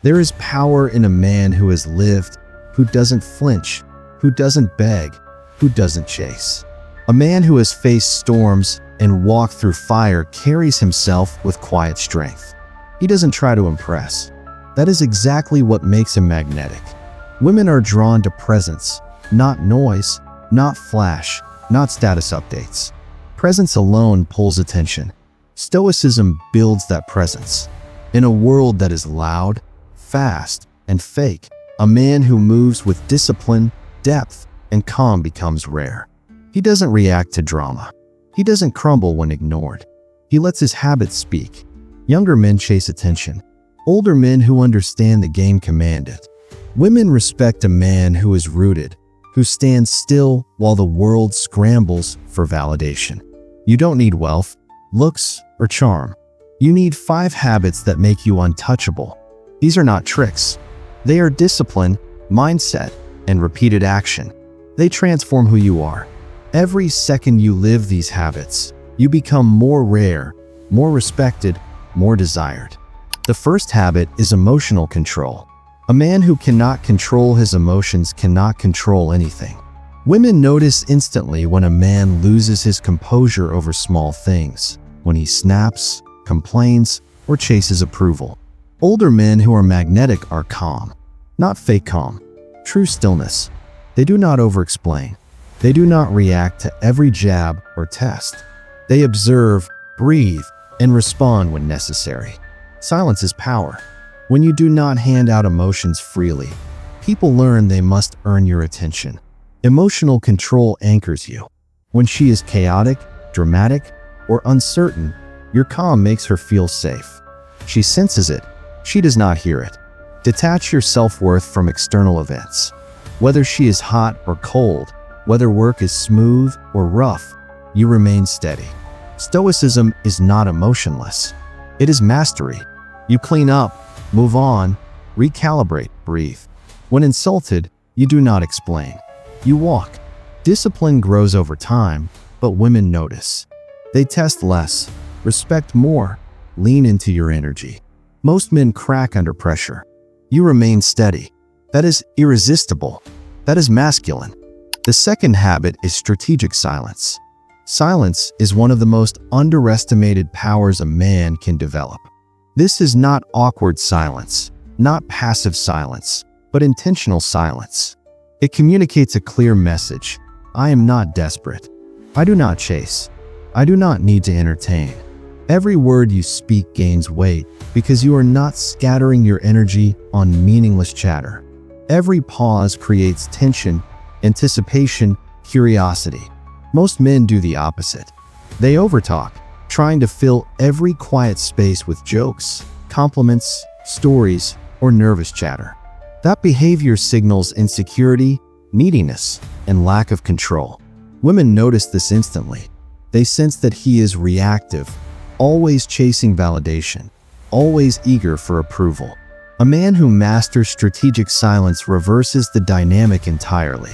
There is power in a man who has lived, who doesn't flinch, who doesn't beg, who doesn't chase. A man who has faced storms and walked through fire carries himself with quiet strength. He doesn't try to impress. That is exactly what makes him magnetic. Women are drawn to presence, not noise, not flash, not status updates. Presence alone pulls attention. Stoicism builds that presence. In a world that is loud, fast, and fake, a man who moves with discipline, depth, and calm becomes rare. He doesn't react to drama. He doesn't crumble when ignored. He lets his habits speak. Younger men chase attention. Older men who understand the game command it. Women respect a man who is rooted, who stands still while the world scrambles for validation. You don't need wealth, looks, or charm. You need 5 habits that make you untouchable. These are not tricks. They are discipline, mindset, and repeated action. They transform who you are. Every second you live these habits, you become more rare, more respected, more desired. The first habit is emotional control. A man who cannot control his emotions cannot control anything. Women notice instantly when a man loses his composure over small things, when he snaps, complains, or chases approval. Older men who are magnetic are calm. Not fake calm, true stillness. They do not over-explain. They do not react to every jab or test. They observe, breathe, and respond when necessary. Silence is power. When you do not hand out emotions freely, people learn they must earn your attention. Emotional control anchors you. When she is chaotic, dramatic, or uncertain, your calm makes her feel safe. She senses it. She does not hear it. Detach your self-worth from external events. Whether she is hot or cold, whether work is smooth or rough, you remain steady. Stoicism is not emotionless. It is mastery. You clean up, move on, recalibrate, breathe. When insulted, you do not explain. You walk. Discipline grows over time, but women notice. They test less, respect more, lean into your energy. Most men crack under pressure. You remain steady. That is irresistible. That is masculine. The second habit is strategic silence. Silence is one of the most underestimated powers a man can develop. This is not awkward silence, not passive silence, but intentional silence. It communicates a clear message. I am not desperate. I do not chase. I do not need to entertain. Every word you speak gains weight because you are not scattering your energy on meaningless chatter. Every pause creates tension, anticipation, curiosity. Most men do the opposite. They overtalk, trying to fill every quiet space with jokes, compliments, stories, or nervous chatter. That behavior signals insecurity, neediness, and lack of control. Women notice this instantly. They sense that he is reactive, always chasing validation, always eager for approval. A man who masters strategic silence reverses the dynamic entirely.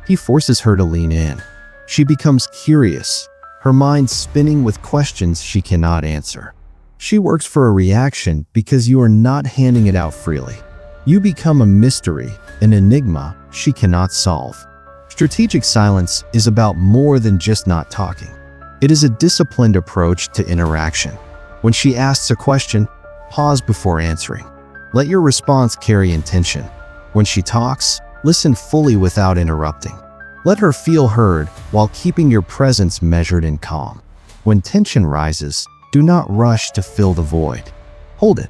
He forces her to lean in. She becomes curious, her mind spinning with questions she cannot answer. She works for a reaction because you are not handing it out freely. You become a mystery, an enigma she cannot solve. Strategic silence is about more than just not talking. It is a disciplined approach to interaction. When she asks a question, pause before answering. Let your response carry intention. When she talks, listen fully without interrupting. Let her feel heard while keeping your presence measured and calm. When tension rises, do not rush to fill the void. Hold it.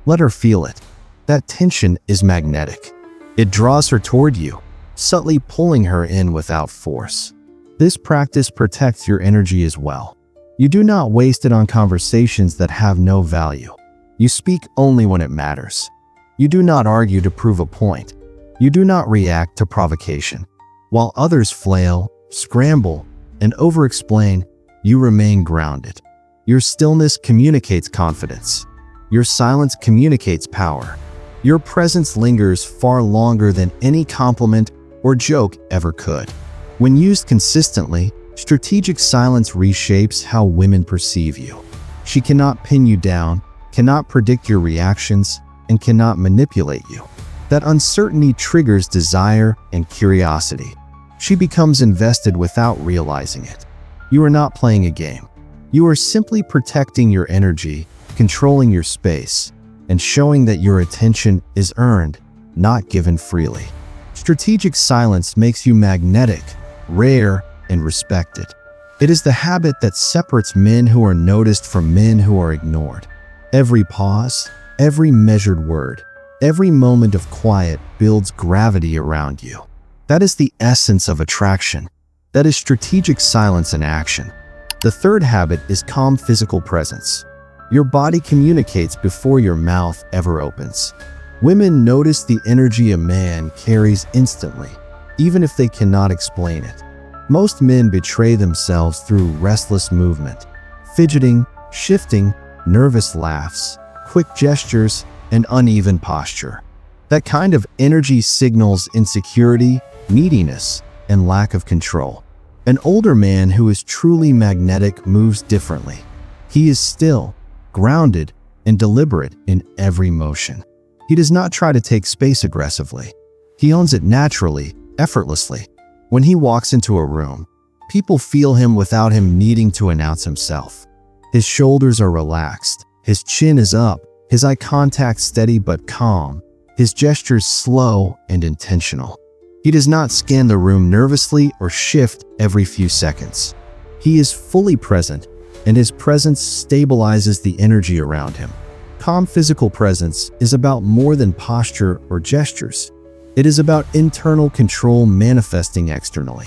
Let her feel it. That tension is magnetic. It draws her toward you, subtly pulling her in without force. This practice protects your energy as well. You do not waste it on conversations that have no value. You speak only when it matters. You do not argue to prove a point. You do not react to provocation. While others flail, scramble, and over-explain, you remain grounded. Your stillness communicates confidence. Your silence communicates power. Your presence lingers far longer than any compliment or joke ever could. When used consistently, strategic silence reshapes how women perceive you. She cannot pin you down, cannot predict your reactions, and cannot manipulate you. That uncertainty triggers desire and curiosity. She becomes invested without realizing it. You are not playing a game. You are simply protecting your energy, controlling your space, and showing that your attention is earned, not given freely. Strategic silence makes you magnetic, rare, and respected. It is the habit that separates men who are noticed from men who are ignored. Every pause, every measured word, every moment of quiet builds gravity around you. That is the essence of attraction. That is strategic silence in action. The third habit is calm physical presence. Your body communicates before your mouth ever opens. Women notice the energy a man carries instantly, even if they cannot explain it. Most men betray themselves through restless movement, fidgeting, shifting, nervous laughs, quick gestures, and uneven posture. That kind of energy signals insecurity, neediness, and lack of control. An older man who is truly magnetic moves differently. He is still, grounded, and deliberate in every motion. He does not try to take space aggressively. He owns it naturally, effortlessly. When he walks into a room, people feel him without him needing to announce himself. His shoulders are relaxed, his chin is up, his eye contact steady but calm, his gestures slow and intentional. He does not scan the room nervously or shift every few seconds. He is fully present, and his presence stabilizes the energy around him. Calm physical presence is about more than posture or gestures. It is about internal control manifesting externally.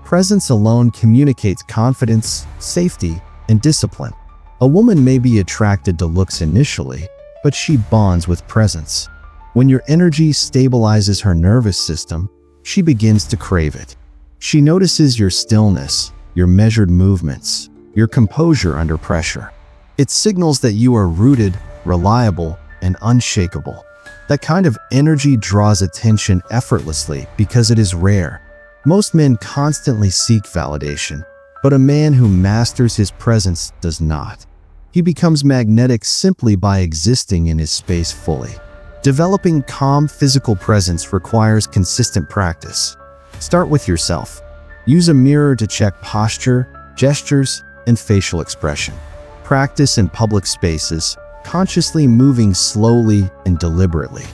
Presence alone communicates confidence, safety, and discipline. A woman may be attracted to looks initially, but she bonds with presence. When your energy stabilizes her nervous system, she begins to crave it. She notices your stillness, your measured movements, your composure under pressure. It signals that you are rooted, reliable, and unshakable. That kind of energy draws attention effortlessly because it is rare. Most men constantly seek validation, but a man who masters his presence does not. He becomes magnetic simply by existing in his space fully. Developing calm physical presence requires consistent practice. Start with yourself. Use a mirror to check posture, gestures, and facial expression. Practice in public spaces, consciously moving slowly and deliberately.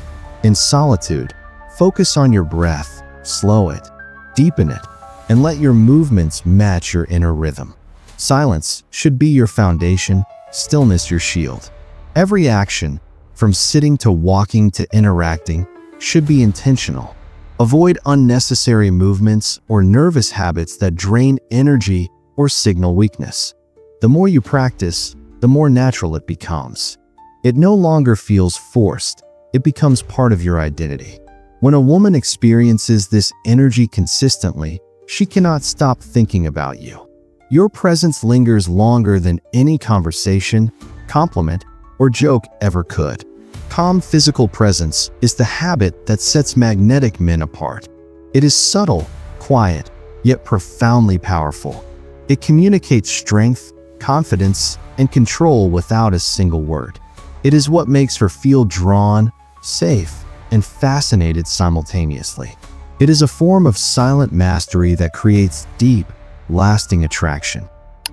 In solitude, focus on your breath, slow it, deepen it, and let your movements match your inner rhythm. Silence should be your foundation, stillness your shield. Every action, from sitting to walking to interacting, should be intentional. Avoid unnecessary movements or nervous habits that drain energy or signal weakness. The more you practice, the more natural it becomes. It no longer feels forced, it becomes part of your identity. When a woman experiences this energy consistently, she cannot stop thinking about you. Your presence lingers longer than any conversation, compliment, or joke ever could. Calm physical presence is the habit that sets magnetic men apart. It is subtle, quiet, yet profoundly powerful. It communicates strength, confidence, and control without a single word. It is what makes her feel drawn, safe, and fascinated simultaneously. It is a form of silent mastery that creates deep, lasting attraction.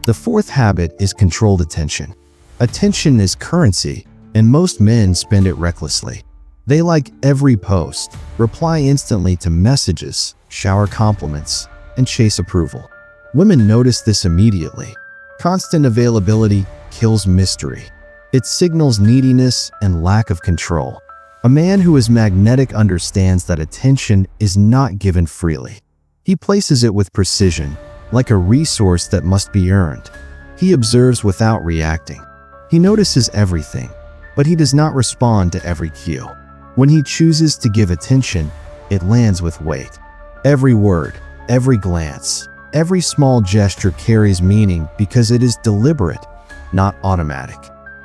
The fourth habit is controlled attention. Attention is currency, and most men spend it recklessly. They like every post, reply instantly to messages, shower compliments, and chase approval. Women notice this immediately. Constant availability kills mystery. It signals neediness and lack of control. A man who is magnetic understands that attention is not given freely. He places it with precision, like a resource that must be earned. He observes without reacting. He notices everything, but he does not respond to every cue. When he chooses to give attention, it lands with weight. Every word, every glance, every small gesture carries meaning because it is deliberate, not automatic.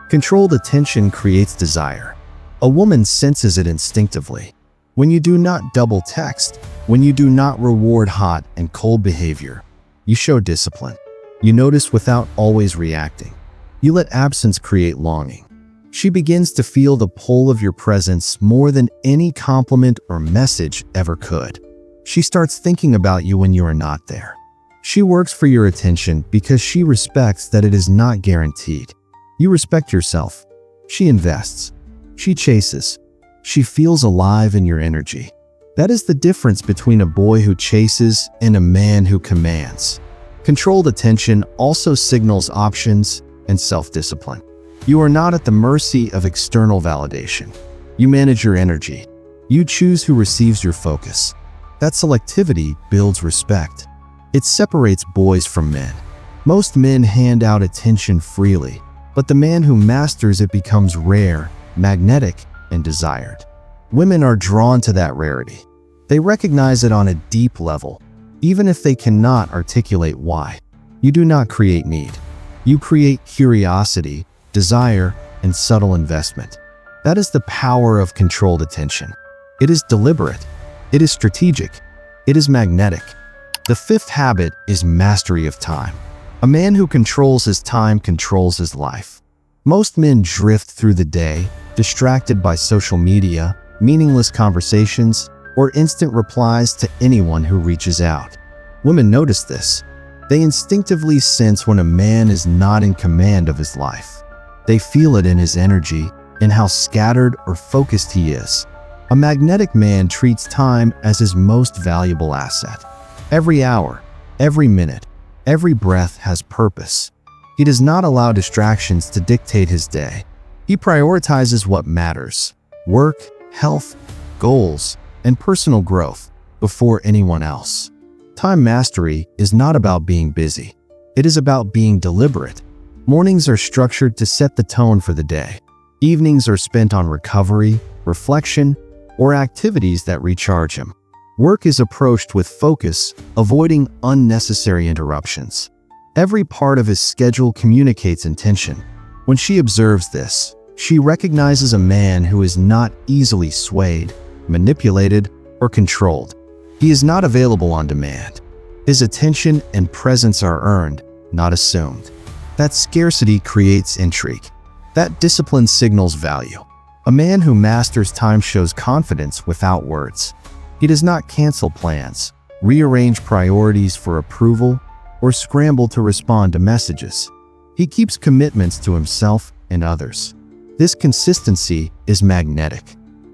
Controlled attention creates desire. A woman senses it instinctively. When you do not double text, when you do not reward hot and cold behavior, you show discipline. You notice without always reacting. You let absence create longing. She begins to feel the pull of your presence more than any compliment or message ever could. She starts thinking about you when you are not there. She works for your attention because she respects that it is not guaranteed. You respect yourself. She invests. She chases. She feels alive in your energy. That is the difference between a boy who chases and a man who commands. Controlled attention also signals options and self-discipline. You are not at the mercy of external validation. You manage your energy. You choose who receives your focus. That selectivity builds respect. It separates boys from men. Most men hand out attention freely, but the man who masters it becomes rare, magnetic, and desired. Women are drawn to that rarity. They recognize it on a deep level, even if they cannot articulate why. You do not create need. You create curiosity, desire, and subtle investment. That is the power of controlled attention. It is deliberate. It is strategic. It is magnetic. The fifth habit is mastery of time. A man who controls his time controls his life. Most men drift through the day, distracted by social media, meaningless conversations, or instant replies to anyone who reaches out. Women notice this. They instinctively sense when a man is not in command of his life. They feel it in his energy, in how scattered or focused he is. A magnetic man treats time as his most valuable asset. Every hour, every minute, every breath has purpose. He does not allow distractions to dictate his day. He prioritizes what matters: work, health, goals, and personal growth before anyone else. Time mastery is not about being busy. It is about being deliberate. Mornings are structured to set the tone for the day. Evenings are spent on recovery, reflection, or activities that recharge him. Work is approached with focus, avoiding unnecessary interruptions. Every part of his schedule communicates intention. When she observes this, she recognizes a man who is not easily swayed, manipulated, or controlled. He is not available on demand. His attention and presence are earned, not assumed. That scarcity creates intrigue. That discipline signals value. A man who masters time shows confidence without words. He does not cancel plans, rearrange priorities for approval, or scramble to respond to messages. He keeps commitments to himself and others. This consistency is magnetic.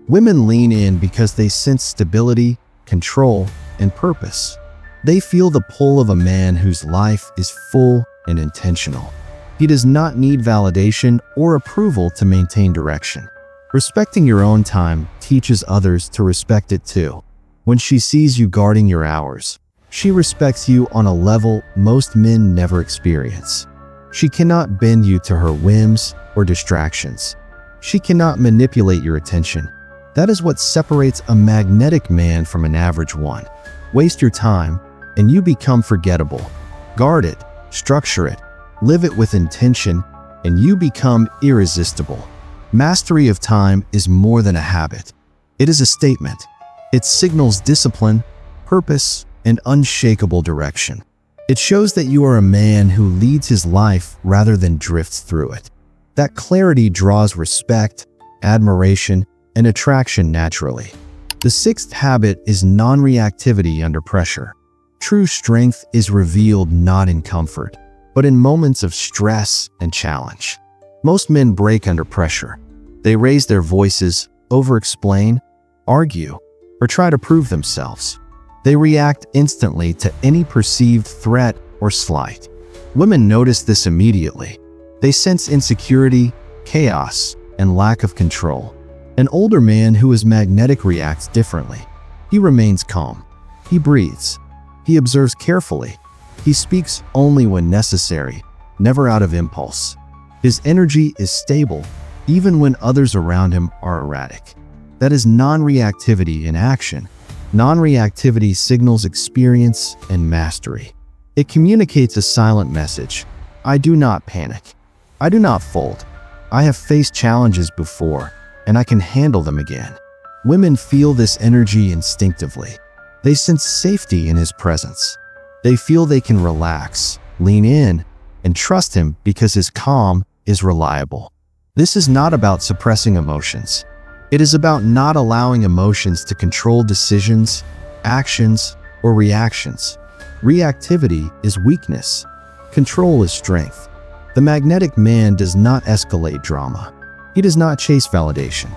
Women lean in because they sense stability, control, and purpose. They feel the pull of a man whose life is full and intentional. He does not need validation or approval to maintain direction. Respecting your own time teaches others to respect it too. When she sees you guarding your hours, she respects you on a level most men never experience. She cannot bend you to her whims or distractions. She cannot manipulate your attention. That is what separates a magnetic man from an average one. Waste your time, and you become forgettable. Guard it, structure it, live it with intention, and you become irresistible. Mastery of time is more than a habit. It is a statement. It signals discipline, purpose, and unshakable direction. It shows that you are a man who leads his life rather than drifts through it. That clarity draws respect, admiration, and attraction naturally. The sixth habit is non-reactivity under pressure. True strength is revealed not in comfort, but in moments of stress and challenge. Most men break under pressure. They raise their voices, over-explain, argue, or try to prove themselves. They react instantly to any perceived threat or slight. Women notice this immediately. They sense insecurity, chaos, and lack of control. An older man who is magnetic reacts differently. He remains calm. He breathes. He observes carefully. He speaks only when necessary, never out of impulse. His energy is stable, even when others around him are erratic. That is non-reactivity in action. Non-reactivity signals experience and mastery. It communicates a silent message. I do not panic. I do not fold. I have faced challenges before, and I can handle them again. Women feel this energy instinctively. They sense safety in his presence. They feel they can relax, lean in, and trust him because his calm is reliable. This is not about suppressing emotions. It is about not allowing emotions to control decisions, actions, or reactions. Reactivity is weakness. Control is strength. The magnetic man does not escalate drama. He does not chase validation.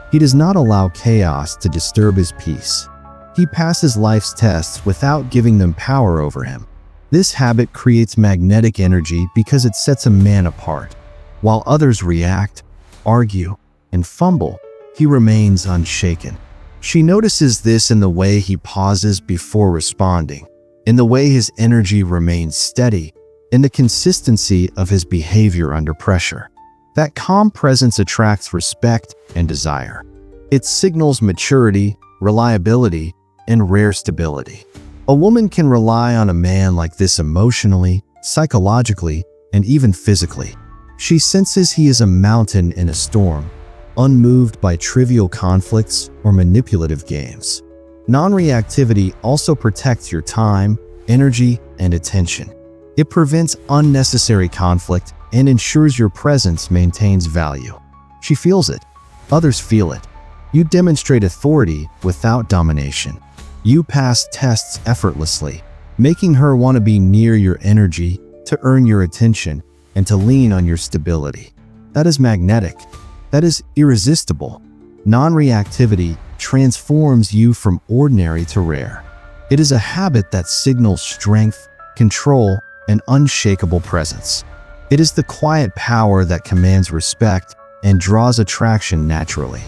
He does not allow chaos to disturb his peace. He passes life's tests without giving them power over him. This habit creates magnetic energy because it sets a man apart. While others react, argue, and fumble, he remains unshaken. She notices this in the way he pauses before responding, in the way his energy remains steady, in the consistency of his behavior under pressure. That calm presence attracts respect and desire. It signals maturity, reliability, and rare stability. A woman can rely on a man like this emotionally, psychologically, and even physically. She senses he is a mountain in a storm, unmoved by trivial conflicts or manipulative games. Non-reactivity also protects your time, energy, and attention. It prevents unnecessary conflict and ensures your presence maintains value. She feels it. Others feel it. You demonstrate authority without domination. You pass tests effortlessly, making her want to be near your energy, to earn your attention, and to lean on your stability. That is magnetic. That is irresistible. Non-reactivity transforms you from ordinary to rare. It is a habit that signals strength, control, and unshakable presence. It is the quiet power that commands respect and draws attraction naturally.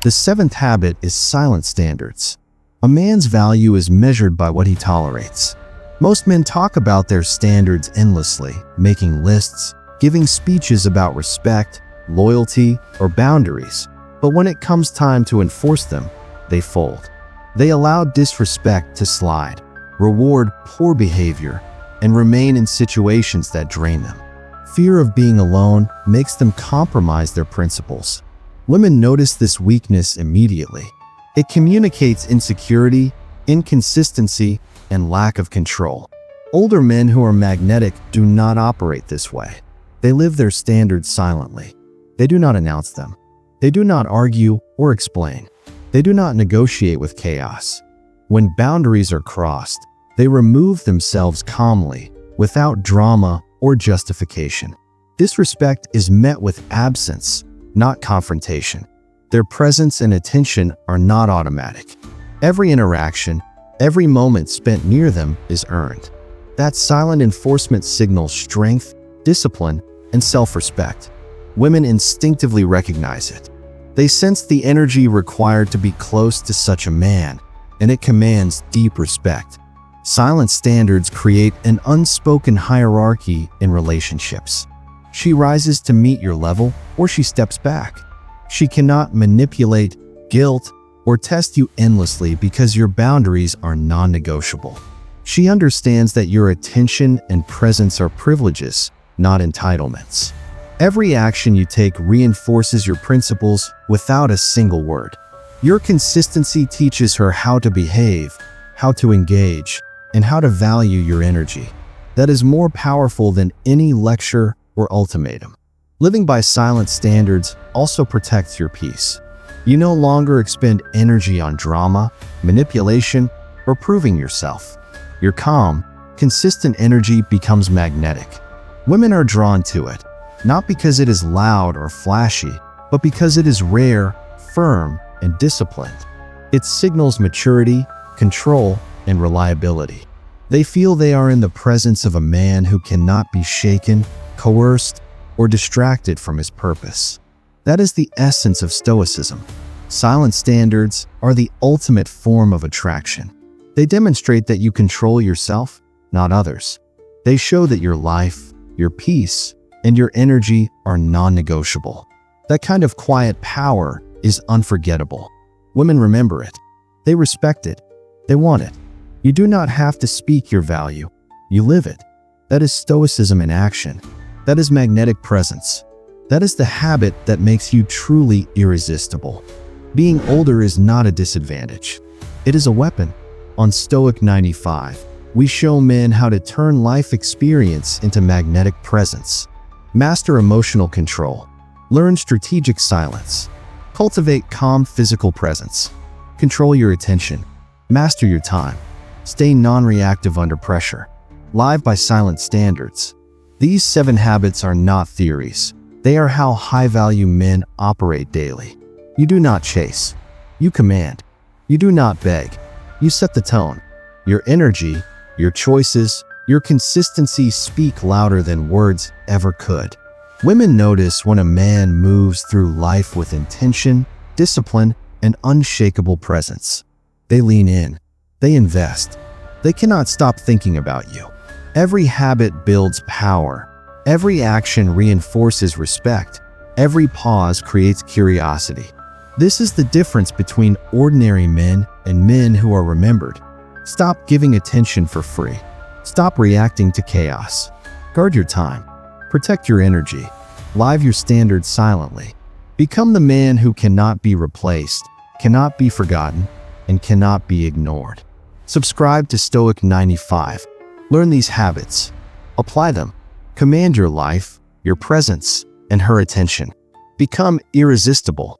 The seventh habit is silent standards. A man's value is measured by what he tolerates. Most men talk about their standards endlessly, making lists, giving speeches about respect, loyalty, or boundaries. But when it comes time to enforce them, they fold. They allow disrespect to slide, reward poor behavior, and remain in situations that drain them. Fear of being alone makes them compromise their principles. Women notice this weakness immediately. It communicates insecurity, inconsistency, and lack of control. Older men who are magnetic do not operate this way. They live their standards silently. They do not announce them. They do not argue or explain. They do not negotiate with chaos. When boundaries are crossed, they remove themselves calmly, without drama or justification. Disrespect is met with absence, not confrontation. Their presence and attention are not automatic. Every interaction, every moment spent near them is earned. That silent enforcement signals strength, discipline, and self-respect. Women instinctively recognize it. They sense the energy required to be close to such a man, and it commands deep respect. Silent standards create an unspoken hierarchy in relationships. She rises to meet your level, or she steps back. She cannot manipulate, guilt, or test you endlessly because your boundaries are non-negotiable. She understands that your attention and presence are privileges, not entitlements. Every action you take reinforces your principles without a single word. Your consistency teaches her how to behave, how to engage, and how to value your energy. That is more powerful than any lecture or ultimatum. Living by silent standards also protects your peace. You no longer expend energy on drama, manipulation, or proving yourself. Your calm, consistent energy becomes magnetic. Women are drawn to it, not because it is loud or flashy, but because it is rare, firm, and disciplined. It signals maturity, control, and reliability. They feel they are in the presence of a man who cannot be shaken, coerced, or distracted from his purpose. That is the essence of Stoicism. Silent standards are the ultimate form of attraction. They demonstrate that you control yourself, not others. They show that your life, your peace, and your energy are non-negotiable. That kind of quiet power is unforgettable. Women remember it. They respect it. They want it. You do not have to speak your value. You live it. That is Stoicism in action. That is magnetic presence. That is the habit that makes you truly irresistible. Being older is not a disadvantage. It is a weapon. On Stoic 95, we show men how to turn life experience into magnetic presence. Master emotional control. Learn strategic silence. Cultivate calm physical presence. Control your attention. Master your time. Stay non-reactive under pressure. Live by silent standards. These 7 habits are not theories. They are how high-value men operate daily. You do not chase. You command. You do not beg. You set the tone. Your energy, your choices, your consistency speak louder than words ever could. Women notice when a man moves through life with intention, discipline, and unshakable presence. They lean in. They invest. They cannot stop thinking about you. Every habit builds power. Every action reinforces respect. Every pause creates curiosity. This is the difference between ordinary men and men who are remembered. Stop giving attention for free. Stop reacting to chaos. Guard your time. Protect your energy. Live your standards silently. Become the man who cannot be replaced, cannot be forgotten, and cannot be ignored. Subscribe to Stoic 95. Learn these habits. Apply them. Command your life, your presence, and her attention. Become irresistible.